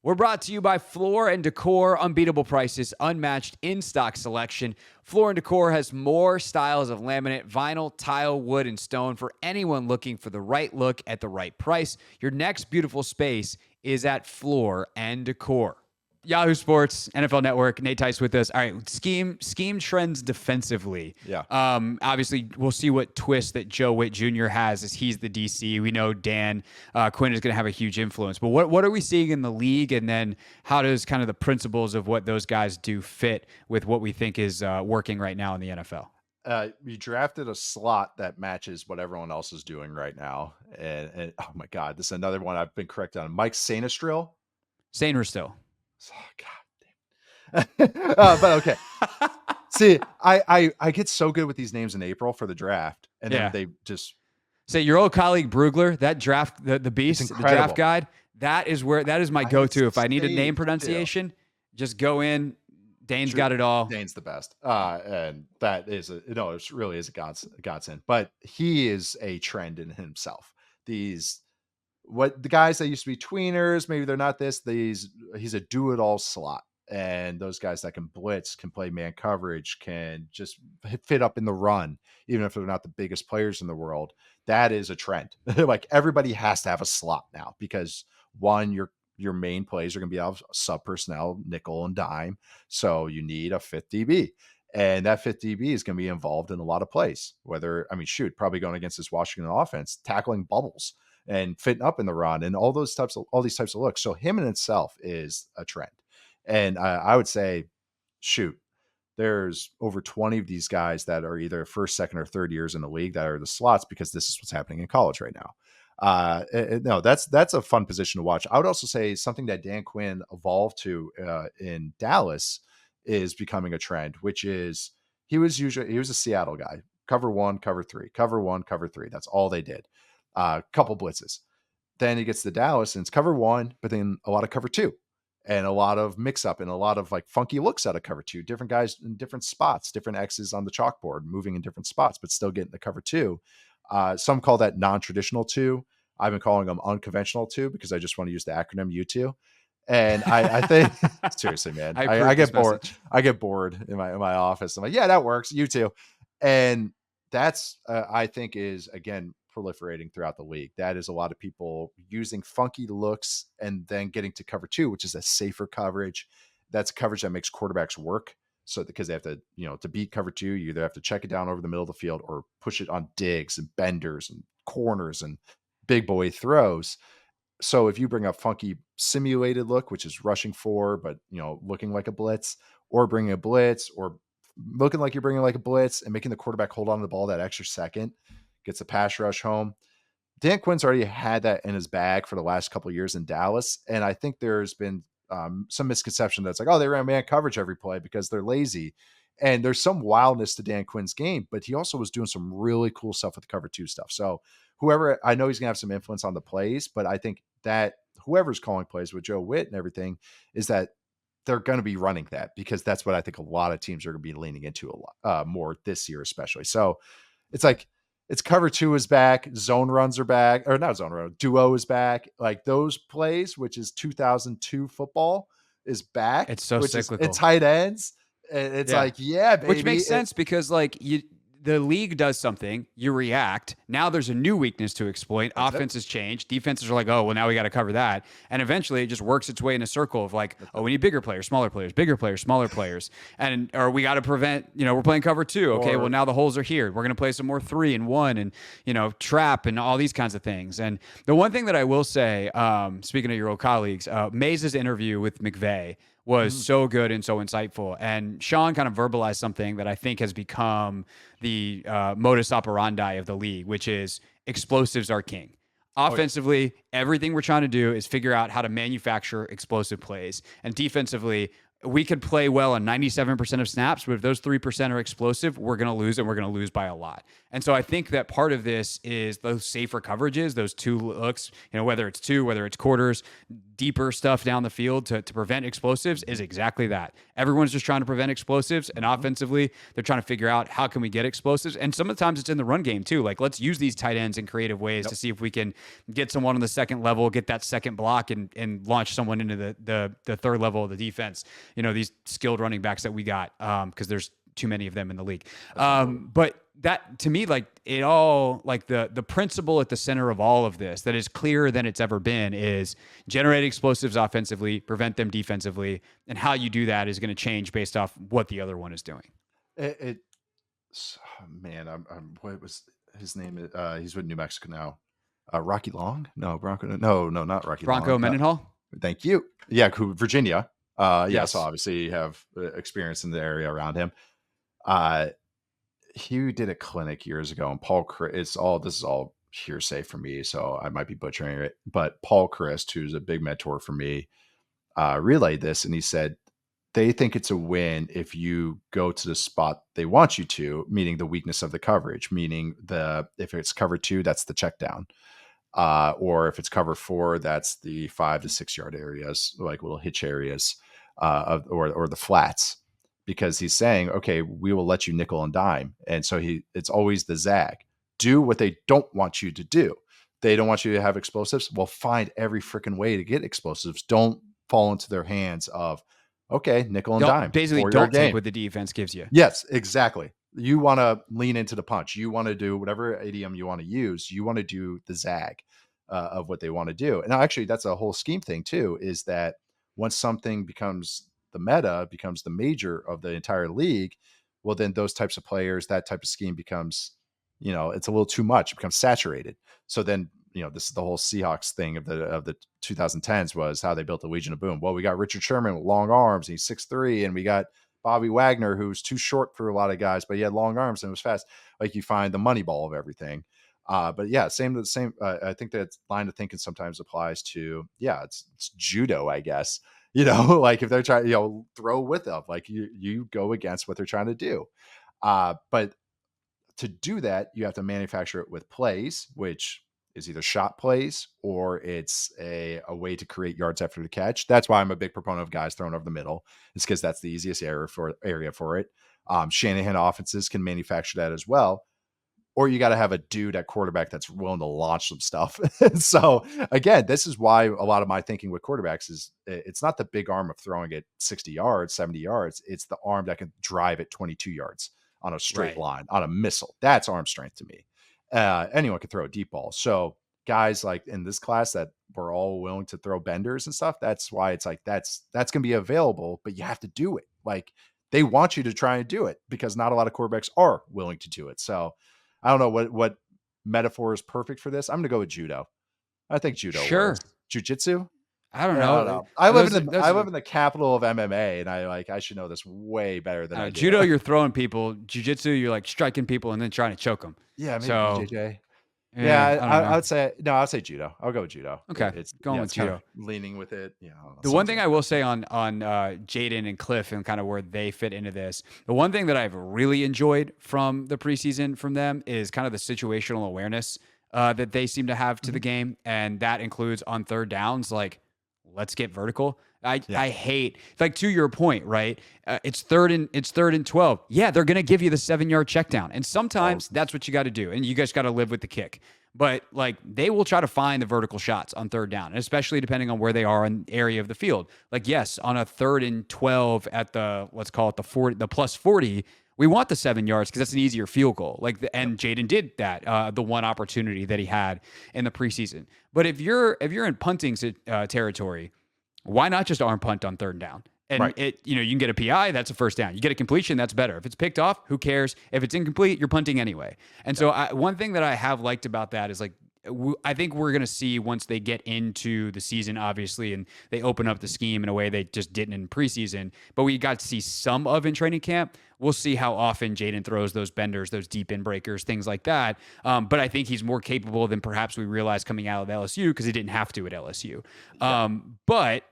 We're brought to you by Floor & Decor. Unbeatable prices, unmatched in-stock selection. Floor & Decor has more styles of laminate, vinyl, tile, wood, and stone for anyone looking for the right look at the right price. Your next beautiful space is at Floor & Decor. Yahoo Sports, NFL Network, Nate Tice with us. All right, scheme trends defensively. Yeah. Obviously, we'll see what twist that Joe Whitt Jr. has as he's the DC. We know Dan Quinn is going to have a huge influence. But what are we seeing in the league? And then how does kind of the principles of what those guys do fit with what we think is working right now in the NFL? You drafted a slot that matches what everyone else is doing right now. And oh my God, this is another one I've been corrected on. Mike Sainristil. Sainristil. Oh, God damn. But okay. See, I get so good with these names in April for the draft, and then they just say your old colleague Brugler, that draft, the beast, the draft guide. That is my go-to. If I need a name pronunciation, just go in. Dane's got it all. Dane's the best. And that is it really is a godsend. But he is a trend in himself. The guys that used to be tweeners, maybe they're not this. He's a do-it-all slot. And those guys that can blitz, can play man coverage, can just fit up in the run, even if they're not the biggest players in the world. That is a trend. Like everybody has to have a slot now because one, your main plays are going to be out of sub personnel, nickel and dime. So you need a fifth DB. And that fifth DB is going to be involved in a lot of plays. Probably going against this Washington offense, tackling bubbles and fitting up in the run and all these types of looks. So him in itself is a trend. And I would say, there's over 20 of these guys that are either first, second, or third years in the league that are the slots because this is what's happening in college right now. No, that's a fun position to watch. I would also say something that Dan Quinn evolved to in Dallas is becoming a trend, which is he was a Seattle guy. Cover one, cover three, cover one, cover three. That's all they did. Couple blitzes. Then he gets to Dallas and it's cover one, but then a lot of cover two. And a lot of mix up and a lot of like funky looks out of cover two, different guys in different spots, different X's on the chalkboard, moving in different spots, but still getting the cover two. Some call that non-traditional two. I've been calling them unconventional two because I just want to use the acronym U2. And I think seriously, man, I get bored. Message. I get bored in my office. I'm like, yeah, that works. U2. And that's, I think is again, proliferating throughout the league. That is a lot of people using funky looks and then getting to cover two, which is a safer coverage. That's coverage that makes quarterbacks work. So because they have to, to beat cover two, you either have to check it down over the middle of the field or push it on digs and benders and corners and big boy throws. So if you bring a funky simulated look, which is rushing four, but looking like a blitz, or bringing a blitz, or looking like you're bringing like a blitz and making the quarterback hold on to the ball that extra second, gets a pass rush home. Dan Quinn's already had that in his bag for the last couple of years in Dallas. And I think there's been some misconception that's like, oh, they ran man coverage every play because they're lazy. And there's some wildness to Dan Quinn's game, but he also was doing some really cool stuff with the cover two stuff. So I know he's going to have some influence on the plays, but I think that whoever's calling plays with Joe Whitt and everything is that they're going to be running that because that's what I think a lot of teams are going to be leaning into a lot more this year, especially. So it's like, it's cover two is back. Zone runs are back, or not zone run. Duo is back. Like those plays, which is 2002 football, is back. It's so cyclical. It's tight ends. It's like, yeah, baby. Which makes sense because like the league does something, you react. Now there's a new weakness to exploit. Offenses change. Defenses are like, oh, well, now we got to cover that. And eventually it just works its way in a circle of like, oh, we need bigger players, smaller players, bigger players, smaller players. Or we got to prevent, we're playing cover two. Okay, well, now the holes are here. We're going to play some more 3 and 1 and, trap and all these kinds of things. And the one thing that I will say, speaking of your old colleagues, Mays' interview with McVay was so good and so insightful. And Sean kind of verbalized something that I think has become the modus operandi of the league, which is explosives are king. Offensively, everything we're trying to do is figure out how to manufacture explosive plays. And defensively, we could play well on 97% of snaps, but if those 3% are explosive, we're going to lose, and we're going to lose by a lot. And so I think that part of this is those safer coverages, those 2 looks, whether it's 2, whether it's quarters, deeper stuff down the field to prevent explosives is exactly that. Everyone's just trying to prevent explosives, and offensively, they're trying to figure out how can we get explosives. And some of the times it's in the run game too. Like, let's use these tight ends in creative ways to see if we can get someone on the second level, get that second block, and launch someone into the third level of the defense. These skilled running backs that we got, because there's too many of them in the league. But that, to me, like, it all, like, the principle at the center of all of this that is clearer than it's ever been is generate explosives offensively, prevent them defensively, and how you do that is going to change based off what the other one is doing. Man, what was his name? He's with New Mexico now. Rocky Long? No, Bronco. No, not Rocky Bronco Long. Mendenhall? Thank you. Yeah, Virginia. Yes. So obviously you have experience in the area around him. He did a clinic years ago, and this is all hearsay for me, so I might be butchering it. But Paul Christ, who's a big mentor for me, relayed this, and he said they think it's a win if you go to the spot they want you to, meaning the weakness of the coverage, meaning if it's cover 2, that's the check down. Or if it's cover 4, that's the 5 to 6 yard areas, like little hitch areas, or the flats, because he's saying, okay, we will let you nickel and dime. And so it's always the zag. Do what they don't want you to do. They don't want you to have explosives. Well, find every freaking way to get explosives. Don't fall into their hands of, okay, nickel and dime. Basically, don't take what the defense gives you. Yes, exactly. You want to lean into the punch. You want to do whatever idiom you want to use. You want to do the zag of what they want to do. And actually, that's a whole scheme thing too, is that once something becomes the meta, becomes the major of the entire league, well, then those types of players, that type of scheme becomes, it's a little too much. It becomes saturated. So then, this is the whole Seahawks thing of the 2010s was how they built the Legion of Boom. Well, we got Richard Sherman with long arms, and he's 6'3", and we got Bobby Wagner, who's too short for a lot of guys, but he had long arms and was fast. Like, you find the money ball of everything. But yeah, same. I think that line of thinking sometimes applies to, it's judo, I guess. Like if they're trying, throw with them, like you go against what they're trying to do. But to do that, you have to manufacture it with plays, which is either shot plays or it's a way to create yards after the catch. That's why I'm a big proponent of guys thrown over the middle. It's because that's the easiest area for it. Shanahan offenses can manufacture that as well. Or you got to have a dude at quarterback that's willing to launch some stuff. So again, this is why a lot of my thinking with quarterbacks is it's not the big arm of throwing it 60 yards, 70 yards. It's the arm that can drive it 22 yards on a straight line, on a missile. That's arm strength to me. Anyone can throw a deep ball. So guys like in this class that were all willing to throw benders and stuff, that's why it's like, that's going to be available, but you have to do it. Like, they want you to try and do it because not a lot of quarterbacks are willing to do it. So I don't know what metaphor is perfect for this. I'm going to go with judo. I think judo. Sure. Jiu-jitsu. I don't know. I live in the capital of MMA, and I should know this way better than I do. Judo, you're throwing people. Jiu-jitsu, you're like striking people and then trying to choke them. Yeah, maybe so, JJ. Yeah, I would say judo. I'll go with judo. Okay, it's going with judo. Leaning with it. The one thing I will say on Jaden and Cliff and kind of where they fit into this, the one thing that I've really enjoyed from the preseason from them is kind of the situational awareness that they seem to have to the game, and that includes on third downs. Like, let's get vertical. I hate, like, to your point, right? It's third and 12. Yeah, they're going to give you the 7-yard check down. And sometimes that's what you got to do. And you guys got to live with the kick. But like, they will try to find the vertical shots on third down, and especially depending on where they are in the area of the field. Like, yes, on a 3rd and 12 at the, let's call it the +40, we want the 7 yards because that's an easier field goal. And Jaden did that, the one opportunity that he had in the preseason. But if you're in punting territory, why not just arm punt on 3rd down? And you can get a PI, that's a first down. You get a completion, that's better. If it's picked off, who cares? If it's incomplete, you're punting anyway. And so one thing that I have liked about that is, like, I think we're going to see once they get into the season, obviously, and they open up the scheme in a way they just didn't in preseason, but we got to see some of in training camp. We'll see how often Jaden throws those benders, those deep in breakers, things like that. But I think he's more capable than perhaps we realized coming out of LSU because he didn't have to at LSU. But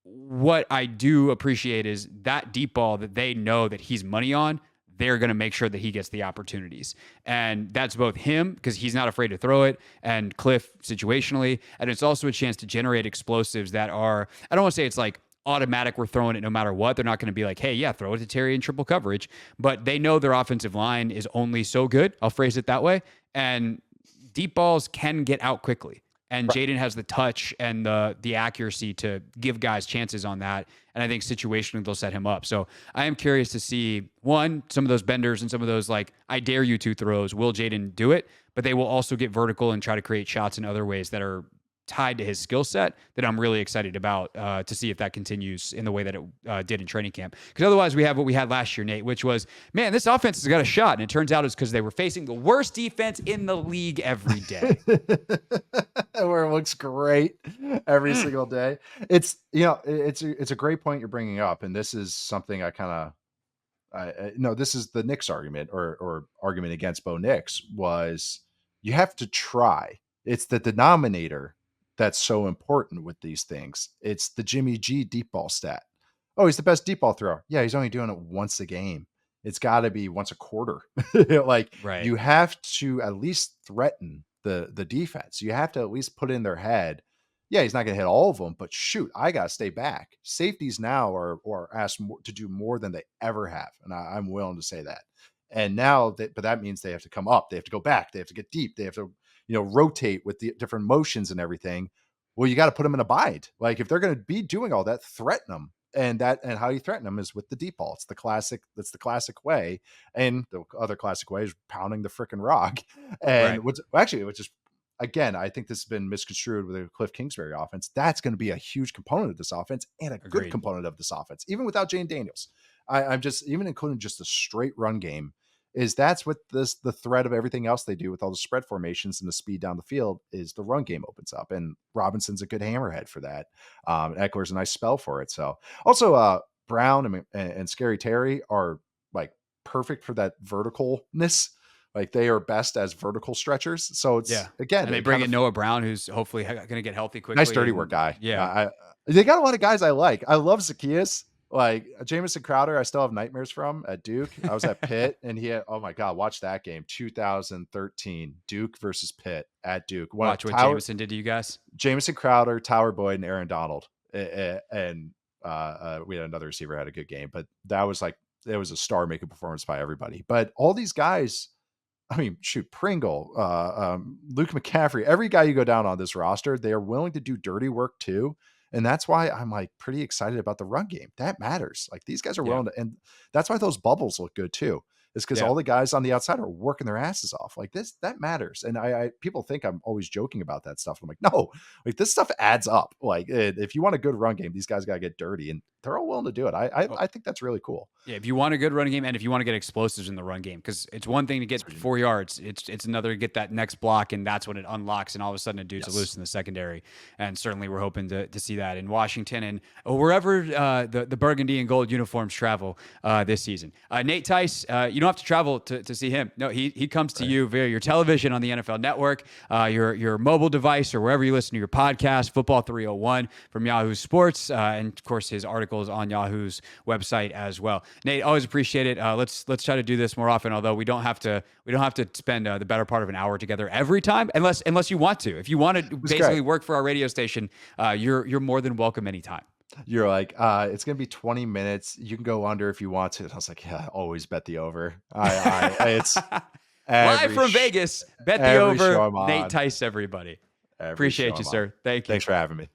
what I do appreciate is that deep ball that they know that he's money on, they're going to make sure that he gets the opportunities. And that's both him, because he's not afraid to throw it, and Cliff situationally. And it's also a chance to generate explosives that are, I don't want to say it's like automatic, we're throwing it no matter what. They're not going to be like, hey, yeah, throw it to Terry in triple coverage. But they know their offensive line is only so good. I'll phrase it that way. And deep balls can get out quickly. And Jaden has the touch and the accuracy to give guys chances on that. And I think situationally they'll set him up. So I am curious to see, one, some of those benders and some of those like, I dare you to throws. Will Jaden do it? But they will also get vertical and try to create shots in other ways that are tied to his skill set that I'm really excited about to see if that continues in the way that it did in training camp. Because otherwise we have what we had last year, Nate, which was, man, this offense has got a shot. And it turns out it's because they were facing the worst defense in the league every day. Where it looks great every single day. It's, it's a great point you're bringing up. And this is something I kind of, no, this is the Knicks argument or argument against Bo Nix was you have to try. It's the denominator that's so important with these things. It's the Jimmy G deep ball stat. Oh, he's the best deep ball thrower. Yeah, he's only doing it once a game. It's got to be once a quarter. Like Right. you have to at least threaten the defense. You have to at least put in their head, yeah, he's not going to hit all of them, but shoot, I got to stay back. Safeties now are asked to do more than they ever have. And I'm willing to say that. And now but that means they have to come up. They have to go back. They have to get deep. They have to, rotate with the different motions and everything. Well, you got to put them in a bind. Like if they're going to be doing all that, threaten them. And how you threaten them is with the deep ball. That's the classic way. And the other classic way is pounding the freaking rock. And which is, again, I think this has been misconstrued with the Cliff Kingsbury offense. That's going to be a huge component of this offense and a good component of this offense, even without Jane Daniels. I'm just, even including just a straight run game, that's what the thread of everything else they do with all the spread formations and the speed down the field is the run game opens up. And Robinson's a good hammerhead for that. Eckler's a nice spell for it. So also Brown and Scary Terry are like perfect for that verticalness. Like they are best as vertical stretchers. So it's again, and they bring in Noah Brown, who's hopefully going to get healthy quickly. Nice dirty work guy. Yeah. They got a lot of guys I like. I love Zacchaeus. Like Jamison Crowder, I still have nightmares from at Duke. I was at Pitt and he had, oh my God, watch that game. 2013 Duke versus Pitt at Duke. Watch what Jamison did to you guys. Jamison Crowder, Tyler Boyd, and Aaron Donald. And we had another receiver had a good game, but that was like, it was a star making performance by everybody. But all these guys, I mean, shoot, Pringle, Luke McCaffrey, every guy you go down on this roster, they are willing to do dirty work too. And that's why I'm like pretty excited about the run game. That matters. Like these guys are willing to, and that's why those bubbles look good too. Is because all the guys on the outside are working their asses off. Like that matters. And I people think I'm always joking about that stuff. I'm like, no, like this stuff adds up. Like if you want a good run game, these guys got to get dirty and they're all willing to do it. I think that's really cool. Yeah. If you want a good run game and if you want to get explosives in the run game, because it's one thing to get 4 yards. It's another to get that next block. And that's when it unlocks. And all of a sudden a dude's loose in the secondary. And certainly we're hoping to see that in Washington and wherever the burgundy and gold uniforms travel this season. Nate Tice, you don't have to travel to see him. No, he comes to you via your television on the NFL Network, your mobile device, or wherever you listen to your podcast, Football 301 from Yahoo Sports, and of course his articles on Yahoo's website as well. Nate, always appreciate it. Let's try to do this more often. Although we don't have to spend the better part of an hour together every time, unless you want to. If you want to basically work for our radio station, you're more than welcome anytime. You're like, it's gonna be 20 minutes. You can go under if you want to. And I was like, yeah, always bet the over. It's live from Vegas. Bet the over. Nate Tice, everybody. Appreciate you, sir. Thank you. Thanks for having me.